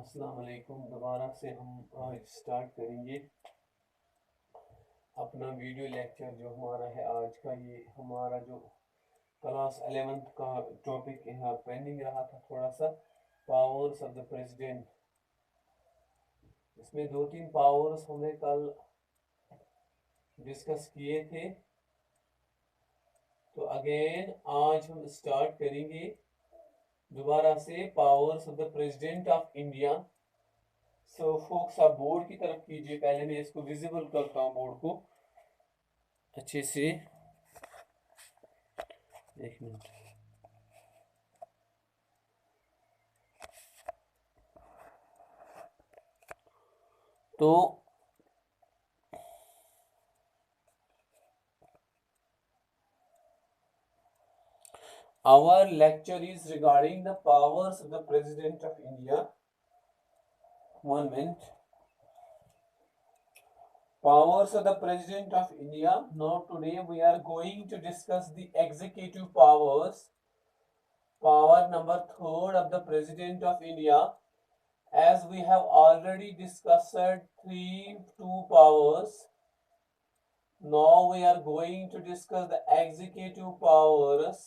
अस्सलाम वालेकुम। दोबारा से हम आज स्टार्ट करेंगे अपना वीडियो लेक्चर जो हमारा है आज का। ये हमारा जो क्लास 11th का टॉपिक यहाँ पेंडिंग रहा था थोड़ा सा, पावर्स ऑफ द प्रेसिडेंट। इसमें दो तीन पावर्स हमने कल डिस्कस किए थे, तो अगेन आज हम स्टार्ट करेंगे दोबारा से powers of the president of India. So focus आप बोर्ड की तरफ कीजिए। पहले मैं इसको विजिबल करता हूँ बोर्ड को अच्छे से। एक मिनट। तो our lecture is regarding the powers of the President of India. 1 minute. Powers of the President of India. Now today we are going to discuss the executive powers. Power number 3rd of the President of India. As we have already discussed two powers. Now we are going to discuss the executive powers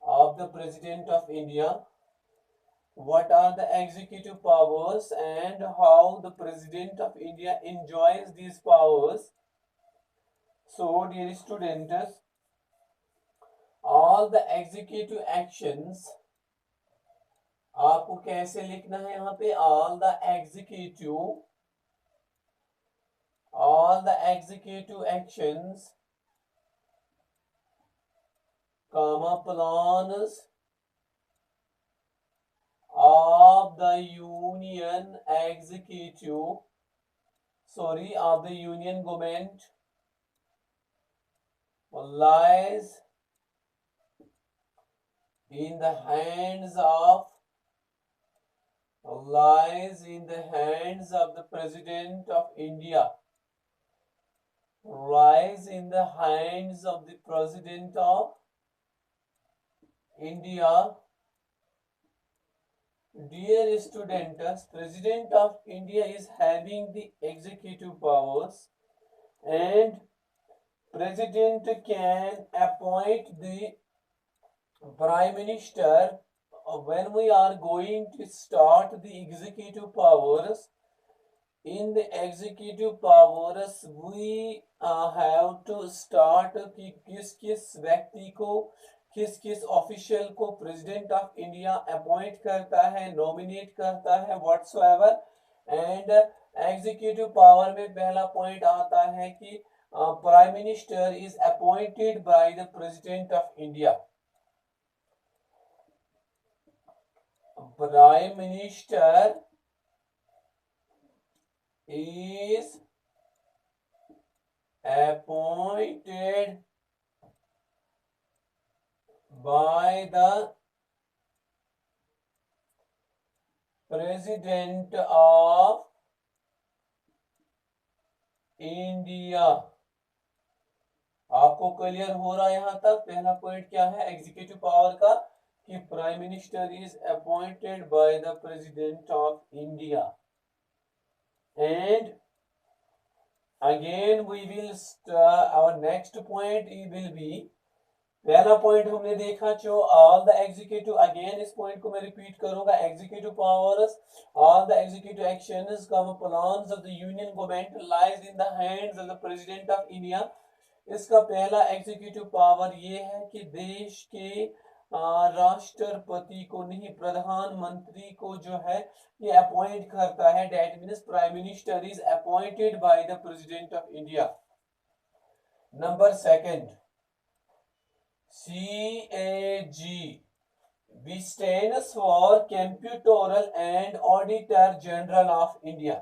of the President of India. What are the executive powers and how the President of India enjoys these powers? So, dear students, all the executive actions, आपको कैसे लिखना है यहाँ पे? all the executive actions, plans of the union of the union government lies in the hands of the President of India. Lies in the hands of the President of India. Dear students, President of India is having the executive powers, and President can appoint the Prime Minister. When we are going to start the executive powers, in the executive powers we have to start कि किस व्यक्ति को, किस official को president of India appoint करता है, nominate करता है, व्हाटसोएवर। एंड एग्जीक्यूटिव पावर में पहला पॉइंट आता है कि prime minister is appointed by the president of India. Prime minister is appointed by the President of India. आपको क्लियर हो रहा है यहाँ तक? पहला पॉइंट क्या है एग्जीक्यूटिव पावर का कि prime minister is appointed by the president of India. And again we will our next point will be, पहला पॉइंट हमने देखा जो all the executive, again इस पॉइंट को मैं रिपीट करूंगा, executive powers, all the executive actions, plans of the union government lies in the hands of the president of India. इसका पहला executive power ये है कि देश के राष्ट्रपति को नहीं, प्रधानमंत्री को जो है ये अपॉइंट करता है। That means prime minister is appointed by the president of India. Number second, CAG, which stands for Comptroller and Auditor General of India.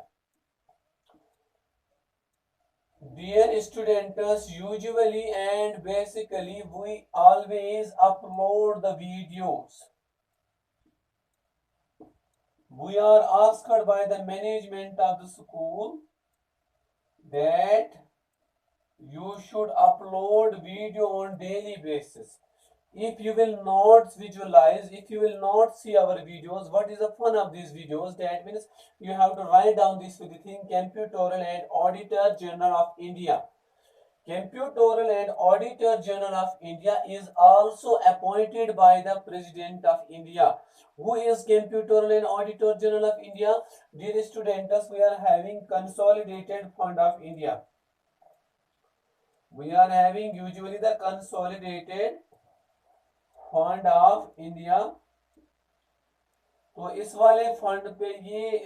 Dear students, usually and basically we always upload the videos. We are asked by the management of the school that you should upload video on daily basis. if you will not visualize, if you will not see our videos, what is the fun of these videos? That means you have to write down this with the thing: Comptroller and Auditor General of India. Comptroller and Auditor General of India is also appointed by the President of India. Who is Comptroller and Auditor General of India? Dear students, we are having Consolidated Fund of India. We are having usually the Consolidated Fund of India. तो इस वाले fund पे ये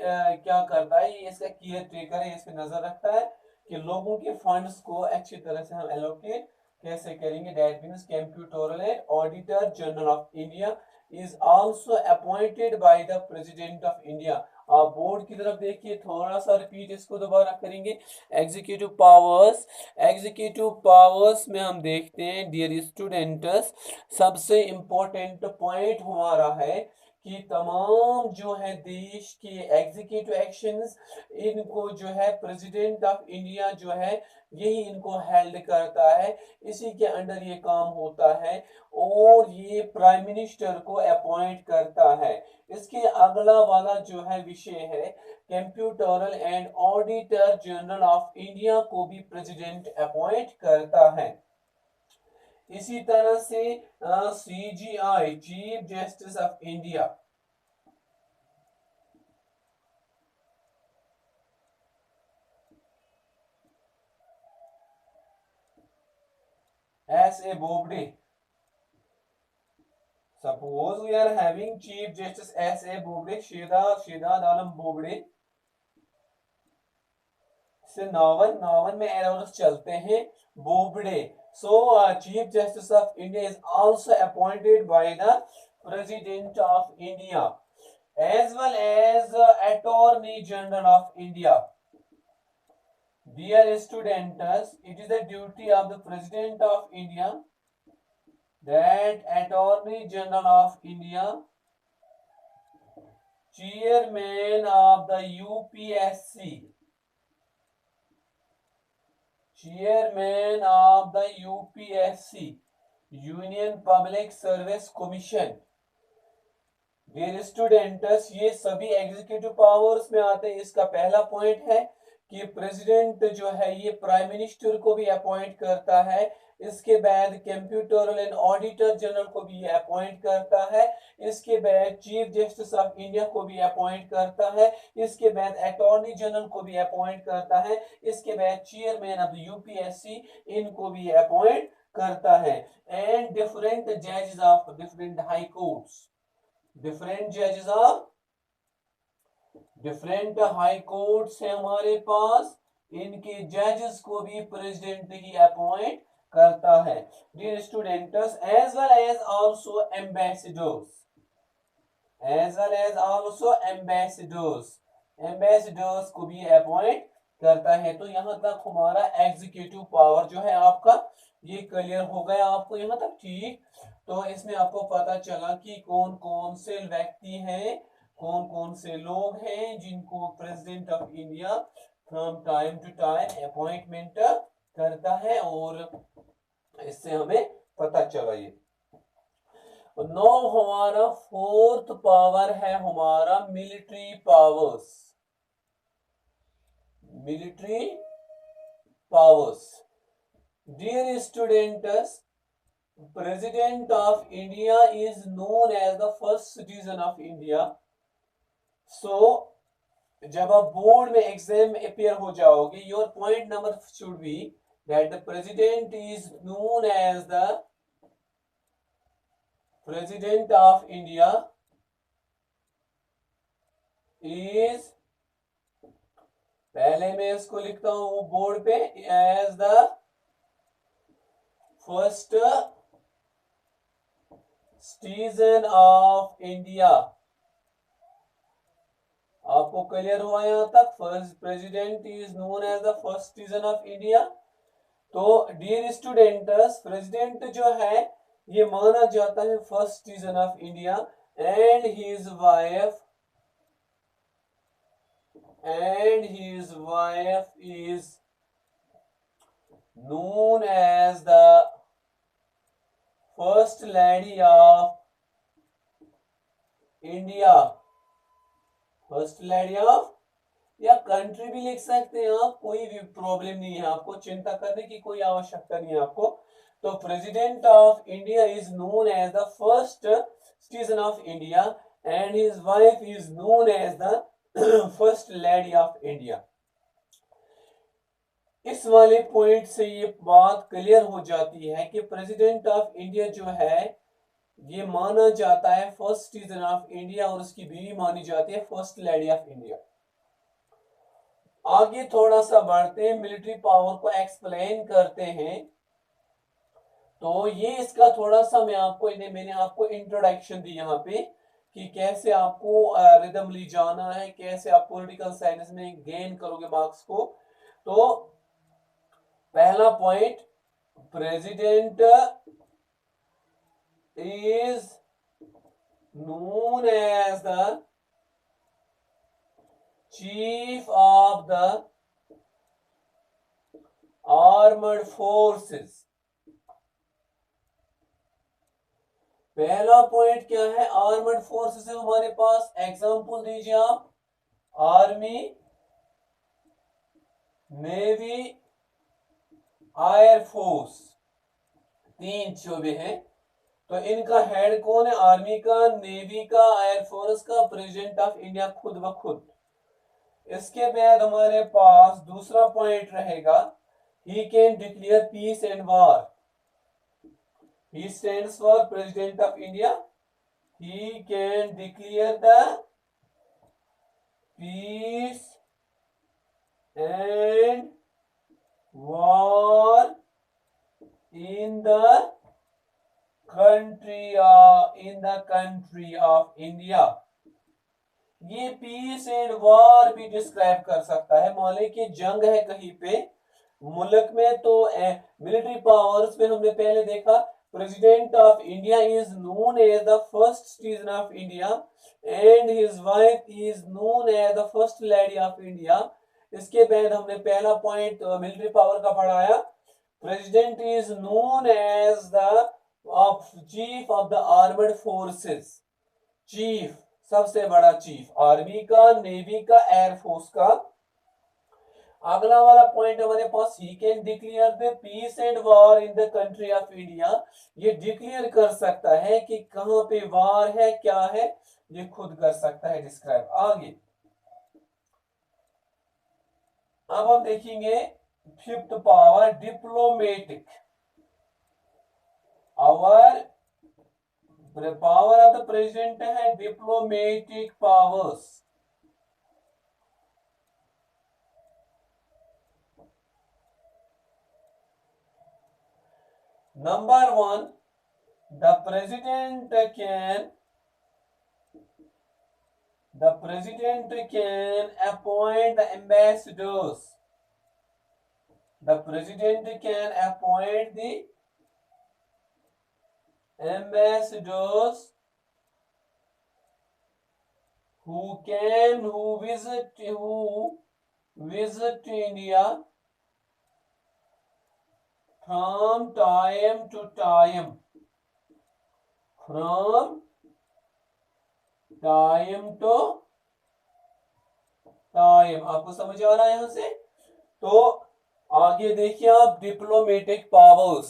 क्या करता है, ये इसका केयर टेकर है, इस पे नजर रखता है कि लोगों के फंड्स को अच्छी तरह से हम एलोकेट कैसे करेंगे. That means comptroller and auditor general of India is also appointed by the president of India. आप बोर्ड की तरफ देखिए, थोड़ा सा रिपीट इसको दोबारा करेंगे. एग्जीक्यूटिव पावर्स, एग्जीक्यूटिव पावर्स में हम देखते हैं डियर स्टूडेंट्स, सबसे इंपॉर्टेंट पॉइंट हमारा है कि तमाम जो है देश के एग्जीक्यूटिव एक्शंस, इनको जो है प्रेसिडेंट ऑफ इंडिया जो है यही इनको हेल्ड करता है, इसी के अंडर ये काम होता है और ये प्राइम मिनिस्टर को अपॉइंट करता है. इसके अगला वाला जो है विषय है comptroller and auditor general of India को भी प्रेसिडेंट अपॉइंट करता है. इसी तरह से CJI, chief justice of India, S.A. Bobde. Suppose we are having Chief Justice S.A. Bobde, Shehzad Alam Bobde. से नॉवन में एरर्स चलते हैं Bobde. So Chief Justice of India is also appointed by the President of India, as well as Attorney General of India. Dear students, it is the duty of the President of India that Attorney General of India, Chairman of the UPSC, Chairman of the UPSC, Union Public Service Commission. Dear students, ये सभी executive powers में आते हैं. इसका पहला point है कि president जो है ये प्राइम मिनिस्टर को भी अपॉइंट करता है. इसके बाद कंप्यूटरल एंड ऑडिटर जनरल को भी अपॉइंट करता है. इसके बाद चीफ जस्टिस ऑफ इंडिया को भी अपॉइंट करता है. इसके बाद अटॉर्नी जनरल को भी अपॉइंट करता है. इसके बाद चेयरमैन ऑफ यूपीएससी, इनको भी अपॉइंट करता है. एंड डिफरेंट जजेस of different high courts, different जजेस ऑफ डिफरेंट हाई कोर्ट्स है हमारे पास, इनके जजेस को भी प्रेसिडेंट ही अपॉइंट करता है. Dear students, as well as also ambassadors, as well as also ambassadors, ambassadors को भी अपॉइंट करता है. तो यहां तक हमारा एग्जीक्यूटिव पावर जो है आपका ये क्लियर हो गया आपको यहां तक, ठीक. तो इसमें आपको पता चला कि कौन कौन से व्यक्ति हैं, कौन कौन से लोग हैं जिनको president of India from time to time appointment करता है, और इससे हमें पता चला. ये नो हमारा फोर्थ पावर है हमारा military powers, military powers. Dear students, President of India is known as the first citizen of India. So जब आप बोर्ड में एग्जाम में अपियर हो जाओगे, your point number should be that the president is known as the president of India is, पहले मैं इसको लिखता हूं बोर्ड पे, as the first citizen of India. आपको क्लियर हुआ यहां तक? First president is known as the first citizen of India. तो डियर स्टूडेंट्स, प्रेसिडेंट जो है ये माना जाता है first citizen of India, and his wife is known as the first lady of India, first lady of, या country भी लिख सकते हैं आप, कोई भी प्रॉब्लम नहीं है, आपको चिंता करने की कोई आवश्यकता नहीं है आपको। तो president of India is known as the first citizen of India and his wife is known as the first lady of India. इस वाले पॉइंट से ये बात क्लियर हो जाती है कि प्रेसिडेंट ऑफ इंडिया जो है ये माना जाता है फर्स्ट सिटीजन ऑफ इंडिया और उसकी बीवी मानी जाती है फर्स्ट लेडी ऑफ इंडिया। आगे थोड़ा सा बढ़ते हैं, मिलिट्री पावर को एक्सप्लेन करते हैं। तो ये इसका थोड़ा सा मैंने आपको इंट्रोडक्शन दी यहाँ पे कि कैसे आपको रिदम ली जाना है, कैसे आप पॉलिटिकल साइंस में गेन करोगे मार्क्स को। तो पहला point, president is known as the chief of the armed forces. पहला पॉइंट क्या है, आर्मड फोर्सेस है हमारे पास, एग्जांपल दीजिए आप, आर्मी, नेवी, एयर फोर्स, तीन शोबे हैं। तो इनका हेड कौन है, आर्मी का, नेवी का, एयर फोर्स का, प्रेसिडेंट ऑफ इंडिया खुद ब खुद। इसके बाद हमारे पास दूसरा पॉइंट रहेगा, he can declare peace and war. He stands for President of India. He can declare the peace and war in the country of India. ये पीस एंड वॉर भी डिस्क्राइब कर सकता है। मान ली कि जंग है कहीं पे मुल्क में, तो मिलिट्री पावर्स में हमने पहले देखा President of India is known as the first citizen of India and his wife is known as the first lady of India. इसके बाद हमने पहला पॉइंट मिलिट्री पावर का पढ़ाया, President is known as the chief of the armed forces, chief, सबसे बड़ा chief, army का, navy का, एयर फोर्स का। अगला वाला पॉइंट हमारे पास, he can declare the peace and war in the country of India. ये डिक्लेयर कर सकता है कि कहां पे वार है, क्या है, ये खुद कर सकता है डिस्क्राइब। आगे अब हम देखेंगे fifth power, diplomatic. Our power of the president है diplomatic powers. Number one, the president can appoint the ambassadors. The president can appoint the ambassadors who visit India from time to time. From time to time, आपको समझ आ रहा है यहां से। तो आगे देखिए आप, डिप्लोमेटिक पावर्स।